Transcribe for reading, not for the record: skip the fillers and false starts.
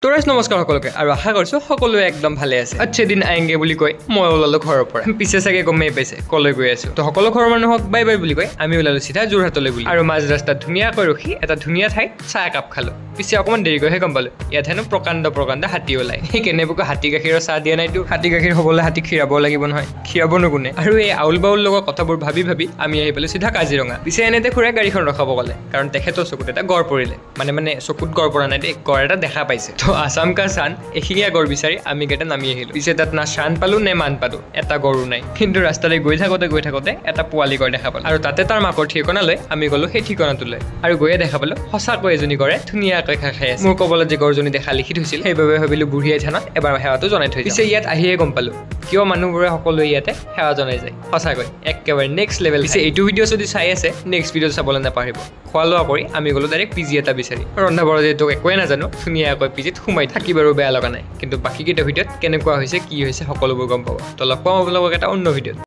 তোৰাছ নমস্কাৰ সকলোকে আৰু আশা কৰিছো সকলোৱে একদম ভালে আছে আচ্ছা দিন আয়েংগে বুলি কৈ মই ওলালো ঘৰৰ পৰা পিছে চাগে গমেই পাইছে কলৈ গৈ আছো তো সকলো ঘৰৰ মানুহক বাই বাই বুলি কৈ আমি ওলালো চিধা যোৰহাটলৈ বুলি আৰু মাজ ৰাস্তাত ধুনীয়াকৈ ৰখি এটা ধুনীয়া ঠাইত চাহ একাপ খালো পিছে অকণমান দেৰিকৈহে গম পালো ইয়াত হেনো প্ৰকাণ্ড হাতী ওলাই সেই কেনেবাকৈ হাতী গাখীৰৰ চাহ দিয়া নাইতো হাতী গাখীৰ হ'বলৈ হাতী খীৰাব লাগিব নহয় খীৰাবনো কোনে আৰু এই আউল বাউল লগৰ কথাবোৰ ভাবি আমি আহি পালো চিধা কাজিৰঙা পিছে এনেতে খুৰাই গাড়ীখন ৰখাব ক'লে কাৰণ তেখেতৰ চকুত এটা গড় পৰিলে মানে চকুত গড় পৰা নাই দেই গড় এটা দেখা পাইছে তো আসাম কা চান এশিঙীয়া গড় বিচাৰি আমি কেইটা নামি আহিলো পিছে তাত না চান পালো নে মান পালো এটা গড়ো নাই কিন্তু ৰাস্তালৈ গৈ থাকোতে এটা পোৱালি গড় দেখা পালো আৰু তাতে তাৰ মাকৰ ঠিকনালৈ আমি গলো সেই ঠিকনাটোলৈ আৰু গৈয়ে দেখা পালো সঁচাকৈ এজনী গড়ে ধুনীয়াকৈ খাই আছে মোৰ কবলত যে গড়জনী দেখা লিখি থৈছিল সেইবাবে ভাবিলো বুঢ়ীয়াই থানাত এবাৰ সেৱাটো জনাই থৈ পিছে ইয়াত আহিয়ে গম পালো কিয় মানুহবোৰে সকলোৱে ইয়াতে সেৱা জনাই যায় সঁচাকৈ একেবাৰে নেক্সট লেভেল পিছে এইটো ভিডিঅ' যদি চাই আছে নেক্সট ভিডিঅ' চাবলৈ নাপাহৰিব খোৱা লোৱা কৰি আমি গলো ডাইৰেক্ট পিজি এটা বিচাৰি ৰন্ধা বঢ়া যিহেতু একোৱে নাজানো ধুনীয়াকৈ পিজিত সোমাই থাকি বাৰু বেয়া লগা নাই কিন্তু বাকীকেইটা ভিডিঅ'ত কেনেকুৱা হৈছে কি হৈছে সকলোবোৰ গম পাব তো লগ পাম আপোনালোকক এটা অন্য ভিডিঅ'ত